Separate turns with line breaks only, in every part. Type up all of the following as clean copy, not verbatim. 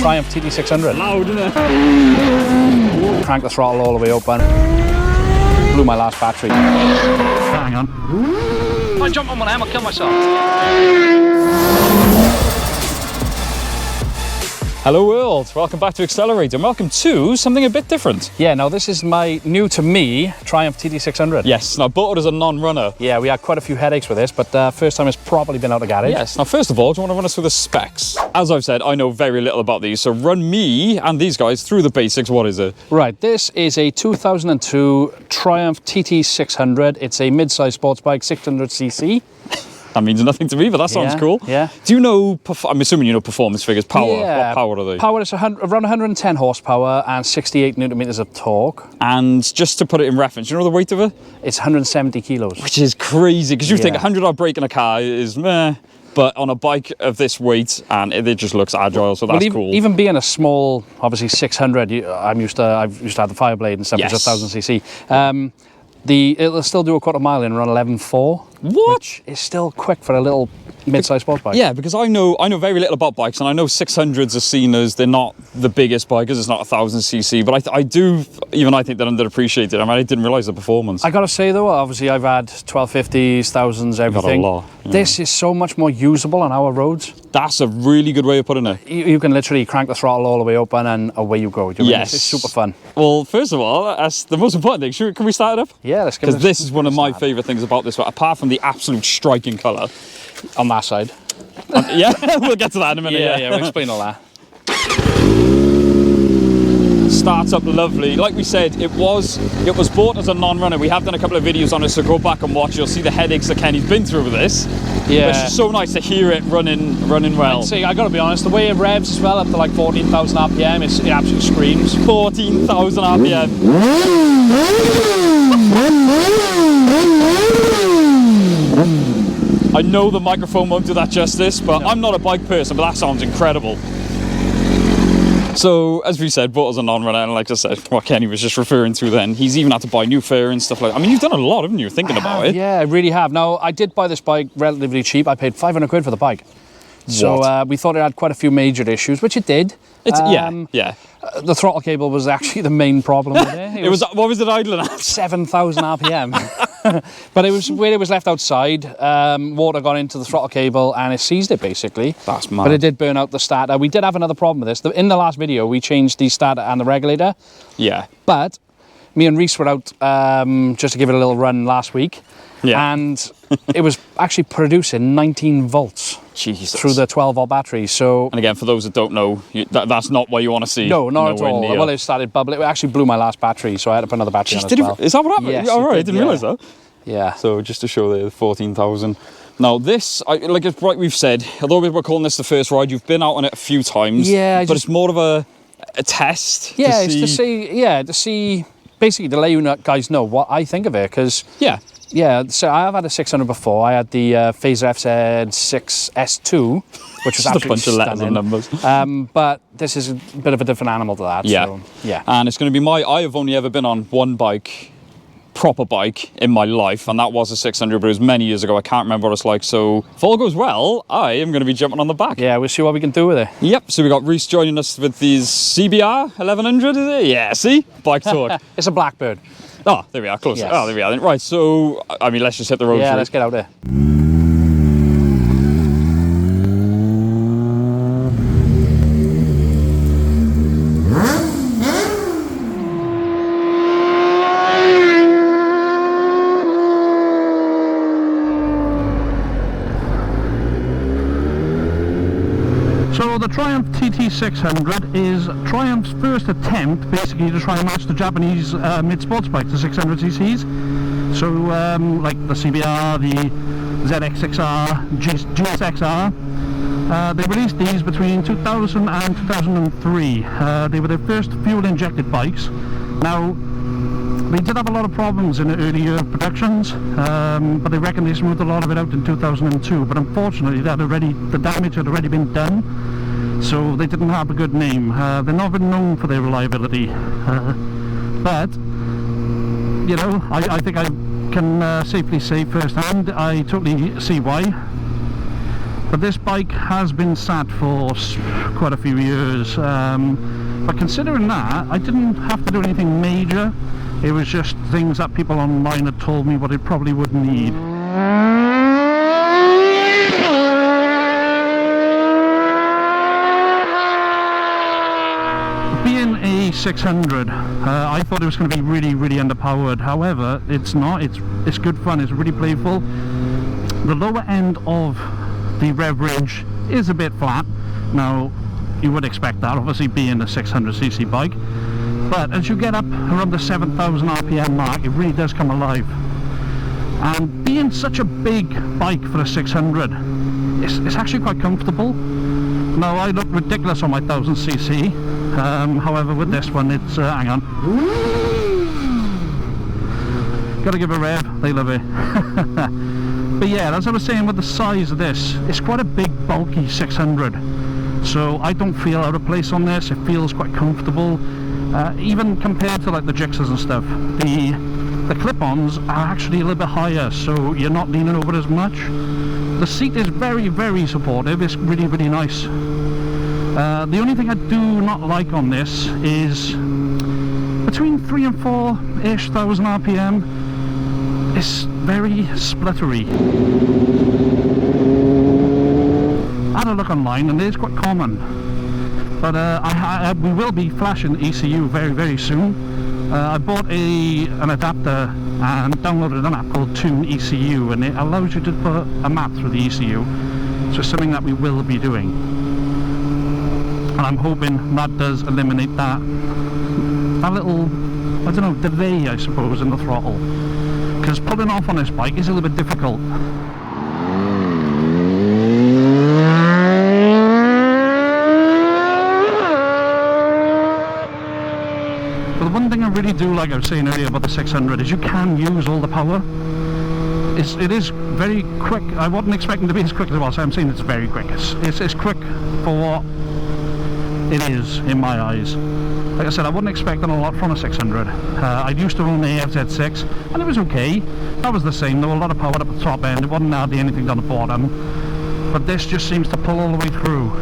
Triumph TT600.
Loud, isn't it?
Crank the throttle all the way open. Blew my last battery.
Hang on.
If I jump on one of them, I'll kill myself.
Hello world, welcome back to Accelerate and welcome to something a bit different.
Yeah, now this is my new to me Triumph TT600.
Yes, now I bought it as a non-runner.
Yeah, we had quite a few headaches with this, but first time it's properly been out of the garage.
Yes, now first of all, do you want to run us through the specs? As I've said, I know very little about these, so run me and these guys through the basics. What is it?
Right, this is a 2002 Triumph TT600. It's a mid-size sports bike, 600cc.
That means nothing to me, but that sounds cool.
Yeah.
Do you know, I'm assuming you know performance figures, power.
Yeah.
What power are they?
Power is around 110 horsepower and 68 newton meters of torque.
And just to put it in reference, you know the weight of it?
It's 170 kilos.
Which is crazy, because you think
Yeah.
100 odd brake in a car is meh, but on a bike of this weight, and it just looks agile, so that's cool.
Even being a small, obviously 600, I've used to have the Fireblade and stuff,
Yes.
which is 1000cc. It'll still do a quarter mile in around 11.4.
What?
Which is still quick for a little mid-sized sports bike.
Yeah, because I know very little about bikes, and I know 600s are seen as they're not the biggest bike, because it's not 1000cc, but I think they're underappreciated. I mean, I didn't realise the performance.
I gotta say though, obviously I've had 1250s, 1000s, everything.
Got a lot, yeah.
This is so much more usable on our roads.
That's a really good way of putting it.
You can literally crank the throttle all the way open and away you go.
Yes.
It's super fun.
Well, first of all, that's the most important thing. Can we start it up?
Yeah, let's give it a
Because this is one of my favourite things about this one, apart from the absolute striking colour.
On that side.
Yeah, we'll get to that in a minute.
Yeah, we'll explain all that.
Starts up lovely. Like we said, it was bought as a non-runner. We have done a couple of videos on it, so go back and watch. You'll see the headaches that Kenny's been through with this.
Yeah.
But it's just so nice to hear it running well.
See, I gotta be honest, the way it revs as well, up to like 14,000 RPM, it absolutely screams.
14,000 RPM. I know the microphone won't do that justice, but no. I'm not a bike person, but that sounds incredible. So, as we said, bought as a non-runner, and like I said, what Kenny was just referring to then, he's even had to buy new fairing and stuff like that. I mean, you've done a lot, haven't you, thinking about it?
Yeah, I really have. Now, I did buy this bike relatively cheap. I paid 500 quid for the bike. So we thought it had quite a few major issues, which it did.
Yeah.
The throttle cable was actually the main problem with it.
What was it idling at?
7,000 RPM. But it was where it was left outside. Water got into the throttle cable and it seized it basically.
That's mad.
But it did burn out the starter. We did have another problem with this. In the last video, we changed the starter and the regulator.
Yeah.
But me and Rhys were out just to give it a little run last week. Yeah. And it was actually producing 19 volts.
Jesus.
Through the 12-volt battery. So,
and again, for those that don't know, that's not what you want to see.
No, not at all. Well, it started bubbling. It actually blew my last battery, so I had to put another battery on as well.
Is that what happened?
Yes,
all right, I didn't realise that.
Yeah.
So just to show the 14,000. Now this, like we've said, although we're calling this the first ride, you've been out on it a few times. Yeah. But it's more of a test.
Yeah, to see, basically to let you guys know what I think of it, because yeah, so I have had a 600 before. I had the Phaser FZ6S2, which was absolutely
a bunch of letters and numbers.
But this is a bit of a different animal to that.
Yeah,
so, yeah.
And it's going to be I have only ever been on one bike, proper bike, in my life, and that was a 600, but it was many years ago. I can't remember what it's like. So if all goes well, I am going to be jumping on the back.
Yeah, we'll see what we can do with it.
Yep. So we got Rhys joining us with these CBR 1100. Is it? Yeah. See, bike talk.
It's a Blackbird.
Oh, there we are, close.
Yes.
Oh, there we are. Right, so, I mean, let's just hit the road.
Yeah, let's get out there.
So the Triumph TT600 is Triumph's first attempt basically to try and match the Japanese mid-sports bike, the 600cc's. So like the CBR, the ZX6R, GSXR, they released these between 2000 and 2003. They were their first fuel-injected bikes. Now, they did have a lot of problems in the earlier productions, but they reckon they smoothed a lot of it out in 2002. But unfortunately, the damage had already been done, so they didn't have a good name. They're not been known for their reliability, but you know, I think I can safely say firsthand, I totally see why. But this bike has been sat for quite a few years. But considering that, I didn't have to do anything major. It was just things that people online had told me what it probably would need. Being a 600, I thought it was going to be really, really underpowered. However, it's not. It's good fun. It's really playful. The lower end of the rev range is a bit flat. Now, you would expect that, obviously, being a 600cc bike. But as you get up around the 7,000 RPM mark, it really does come alive. And being such a big bike for a 600, it's actually quite comfortable. Now, I look ridiculous on my 1000cc. However, with this one, it's hang on. Gotta give a rev, they love it. But yeah, as I was saying, with the size of this, it's quite a big, bulky 600. So I don't feel out of place on this. It feels quite comfortable. Even compared to like the Gixxers and stuff, the clip-ons are actually a little bit higher, so you're not leaning over as much. The seat is very, very supportive. It's really, really nice. The only thing I do not like on this is between 3 and 4-ish thousand RPM. It's very spluttery. I had a look online and it is quite common. But we will be flashing the ECU very, very soon. I bought an adapter and downloaded an app called Tune ECU, and it allows you to put a map through the ECU. So it's something that we will be doing. And I'm hoping that does eliminate that little, I don't know, delay, I suppose, in the throttle. Because pulling off on this bike is a little bit difficult. But the one thing I really do like, I was saying earlier about the 600, is you can use all the power. It is very quick. I wasn't expecting to be as quick as it was, so I'm saying it's very quick. It's quick for what it is in my eyes. Like I said, I wasn't expecting a lot from a 600. I used to own the FZ6 and it was okay. That was the same. There was a lot of power at the top end. It wasn't hardly anything down the bottom. But this just seems to pull all the way through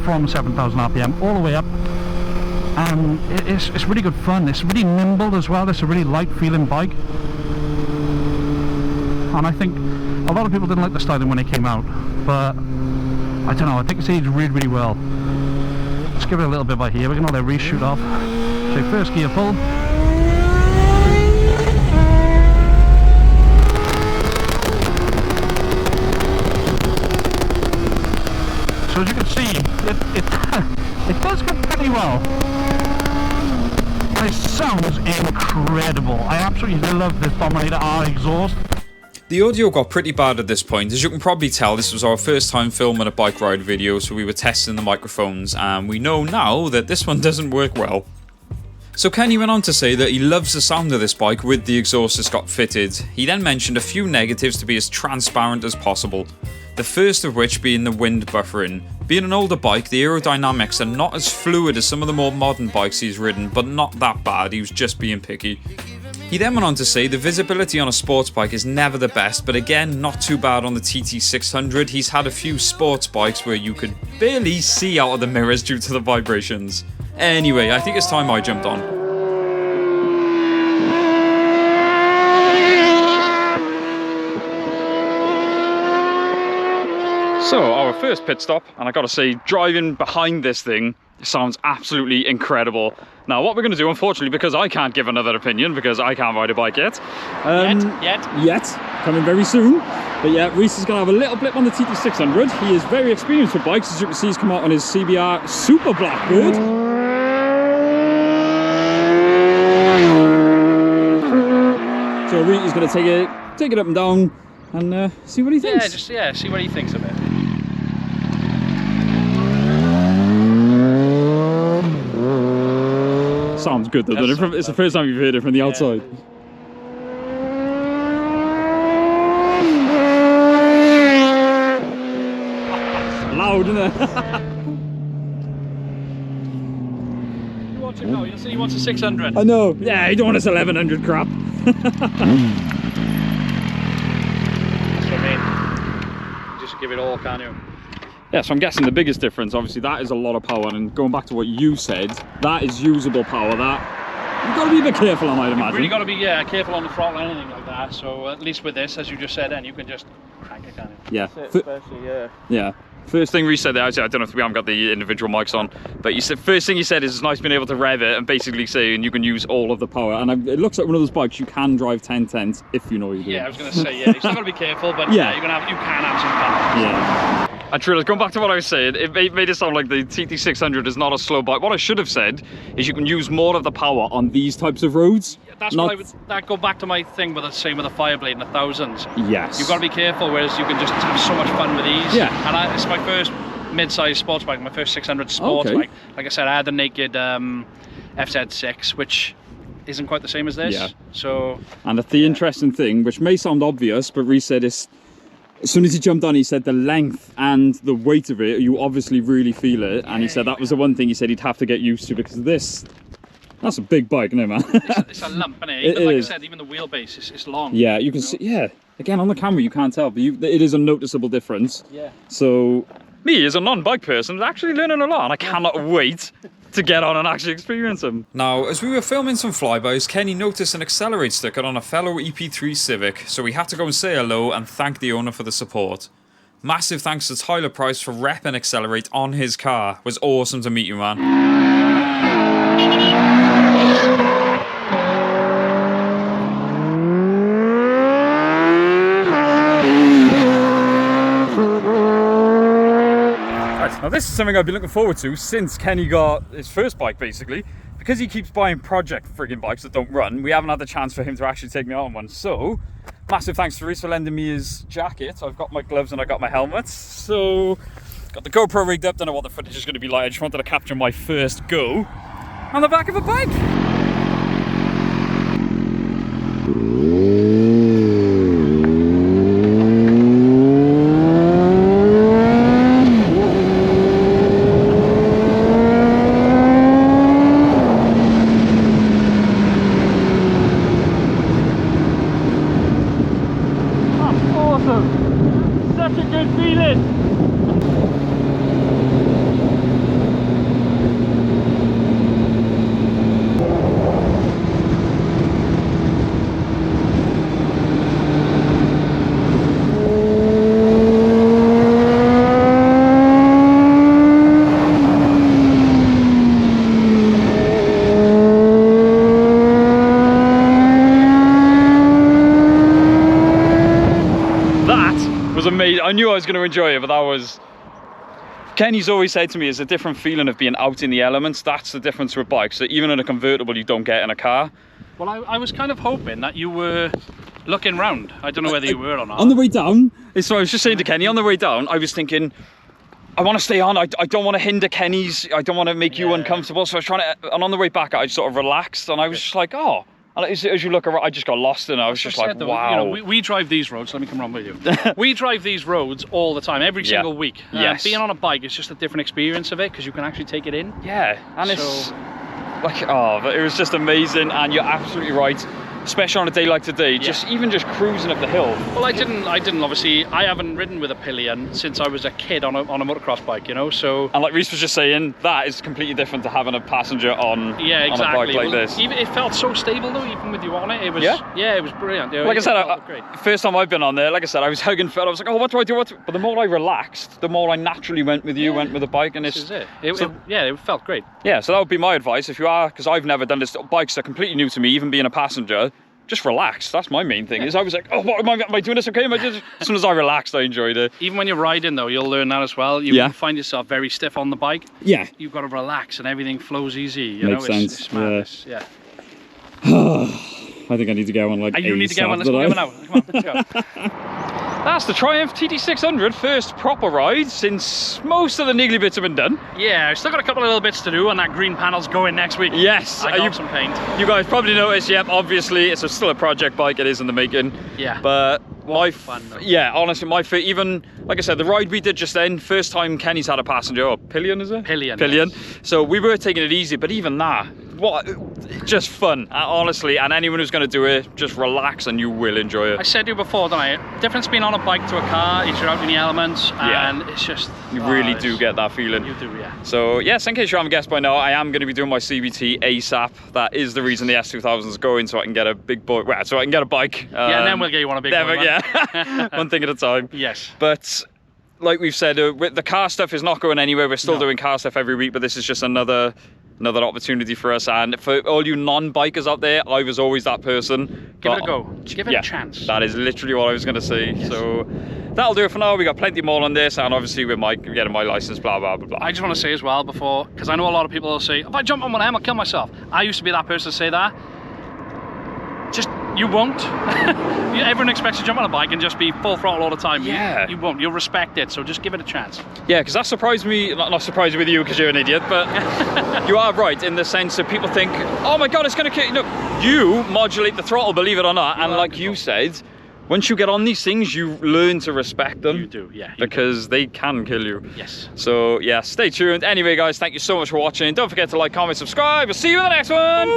from 7,000 RPM all the way up. And it's really good fun. It's really nimble as well. It's a really light feeling bike. And I think a lot of people didn't like the styling when it came out. But I don't know, I think it's aged really, really well. Let's give it a little bit by here. We're going to let Rhys shoot off. So first gear full. So as you can see, it does go pretty well. And it sounds incredible. I absolutely love this Dominator R exhaust.
The audio got pretty bad at this point. As you can probably tell, this was our first time filming a bike ride video, so we were testing the microphones, and we know now that this one doesn't work well. So Kenny went on to say that he loves the sound of this bike with the exhaust it's got fitted. He then mentioned a few negatives to be as transparent as possible. The first of which being the wind buffering. Being an older bike, the aerodynamics are not as fluid as some of the more modern bikes he's ridden, but not that bad, he was just being picky. He then went on to say the visibility on a sports bike is never the best, but again, not too bad on the TT600. He's had a few sports bikes where you could barely see out of the mirrors due to the vibrations. Anyway, I think it's time I jumped on. So, our first pit stop, and I gotta say, driving behind this thing sounds absolutely incredible. Now, what we're going to do, unfortunately, because I can't give another opinion, because I can't ride a bike yet. Yet. Coming very soon. But yeah, Rhys is going to have a little blip on the TT600. He is very experienced with bikes. As you can see, he's come out on his CBR Super Blackbird. So Rhys is going to take it up and down and see what he thinks.
Yeah, see what he thinks of it.
Sounds good though, doesn't it? It's the first time you've heard it from the outside. Loud, isn't it?
You watch him now, you'll see he wants a 600.
I know. Yeah, you don't want this 1100 crap.
That's what I mean. Just give it all, can't you?
Yeah, so I'm guessing the biggest difference, obviously, that is a lot of power, and going back to what you said, that is usable power. That you've got to be a bit careful, I might imagine.
You've really got to be careful on the throttle or anything like that. So at least with this, as you just said, then you can just crank it, can't you?
Yeah.
Especially,
yeah. First thing Rhys said there, I don't know if we haven't got the individual mics on, but you said first thing you said is it's nice being able to rev it and basically saying you can use all of the power. And it looks like one of those bikes you can drive 1010s if you know what you're doing.
Yeah, I was going to say, you still got to be careful, but you can have some fun.
Yeah. And Trill, going back to what I was saying, it made it sound like the TT600 is not a slow bike. What I should have said is you can use more of the power on these types of roads.
Yeah, that's what I would. That go back to my thing with the same with the Fireblade and the thousands.
Yes.
You've got to be careful, whereas you can just have so much fun with these.
Yeah.
And it's my first mid-size sports bike, my first 600 sports bike. Like I said, I had the naked FZ6, which isn't quite the same as this.
Yeah.
So.
And the interesting thing, which may sound obvious, but Rhys said is, as soon as he jumped on, he said the length and the weight of it, you obviously really feel it. And he said that was the one thing he said he'd have to get used to, because that's a big bike, isn't it, man?
It's a lump, isn't it? Like I said, even the wheelbase is long.
Yeah, you can see, again, on the camera you can't tell, but it is a noticeable difference.
Yeah.
So, me as a non-bike person is actually learning a lot, and I cannot wait to get on and actually experience them. Now, as we were filming some flybys, Kenny noticed an Accelerate sticker on a fellow EP3 Civic, so we had to go and say hello and thank the owner for the support. Massive thanks to Tyler Price for repping Accelerate on his car. It was awesome to meet you, man. Now this is something I've been looking forward to since Kenny got his first bike, basically. Because he keeps buying project friggin' bikes that don't run, we haven't had the chance for him to actually take me on one. So, massive thanks to Rhys for lending me his jacket. I've got my gloves and I got my helmet. So, got the GoPro rigged up, don't know what the footage is going to be like. I just wanted to capture my first go on the back of a bike. Amazing. I knew I was going to enjoy it, but that was... Kenny's always said to me, it's a different feeling of being out in the elements. That's the difference with bikes. So even in a convertible, you don't get in a car.
Well, I was kind of hoping that you were looking round. I don't know whether you were or not.
On the way down, so I was just saying to Kenny, on the way down, I was thinking, I want to stay on. I don't want to hinder Kenny's. I don't want to make you uncomfortable. So I was trying to, and on the way back, I just sort of relaxed, and I was just like, oh. And as you look around, I just got lost in it. I was just like, wow.
You know, we drive these roads. Let me come around with you. We drive these roads all the time, every single week.
Yes.
Being on a bike is just a different experience of it, because you can actually take it in.
Yeah, and it's like, but it was just amazing. And you're absolutely right. Especially on a day like today, just cruising up the hill. Well, I didn't obviously, I haven't ridden with a pillion since I was a kid on a motocross bike, you know, so. And like Rhys was just saying, that is completely different to having a passenger on a bike like this.
Even, it felt so stable though, even with you on it. It was, it was brilliant. You know,
like I said, first time I've been on there, like I said, I was hugging Phil. I was like, oh, what do I do? But the more I relaxed, the more I naturally went with you, went with the bike, and
this is it. It felt great.
Yeah, so that would be my advice if you are, because I've never done this. Bikes are completely new to me, even being a passenger. Just relax. That's my main thing. Is I was like, oh, what am I doing this okay? As soon as I relaxed, I enjoyed it.
Even when you're riding though, you'll learn that as well. You find yourself very stiff on the bike. Yeah. You've got to relax and everything flows easy. You
Makes
know,
sense.
It's madness. Yeah.
I think I need to get one like
you need to get one. Let's go get one out. Come on, let's go. That's the Triumph TT600 first proper ride since most of the niggly bits have been done. Yeah, I've still got a couple of little bits to do, and that green panel's going next week. Yes. I got some paint. You guys probably noticed, obviously it's still a project bike, it is in the making. Yeah. But fun, honestly, even, like I said, the ride we did just then, first time Kenny's had a passenger, or pillion is it? Pillion. Pillion. Yes. So we were taking it easy, but even that, just fun, honestly. And anyone who's going to do it, just relax and you will enjoy it.
I said to you before, didn't I? Difference being on a bike to a car is you're out in the elements, and it's just...
You really do get that feeling.
You do, yeah.
So yes, in case you haven't guessed by now, I am going to be doing my CVT ASAP. That is the reason the S2000 is going, so I can get a big boy, well, so I can get a bike.
Yeah, and then we'll get you on a big one.
Yeah, one thing at a time.
Yes.
But like we've said, with the car stuff is not going anywhere. We're still doing car stuff every week, but this is just another opportunity for us. And for all you non-bikers out there, I was always that person.
Give it a go. Give it a chance.
That is literally what I was going to say. Yes. So that'll do it for now. We got plenty more on this, and obviously with my getting my license, blah blah blah blah.
I just want to say as well before, because I know a lot of people will say, if I jump on one of them, I'll kill myself. I used to be that person to say that. Just, you won't. Everyone expects to jump on a bike and just be full throttle all the time.
Yeah.
You won't. You'll respect it, so just give it a chance.
Yeah, because that surprised me, not surprised with you because you're an idiot, but you are right in the sense that people think, oh my God, it's going to kill you. No, you modulate the throttle, believe it or not, and like you said, once you get on these things, you learn to respect them.
You do, yeah.
Because they can kill you.
Yes.
So, yeah, stay tuned. Anyway, guys, thank you so much for watching. Don't forget to like, comment, subscribe. We'll see you in the next one.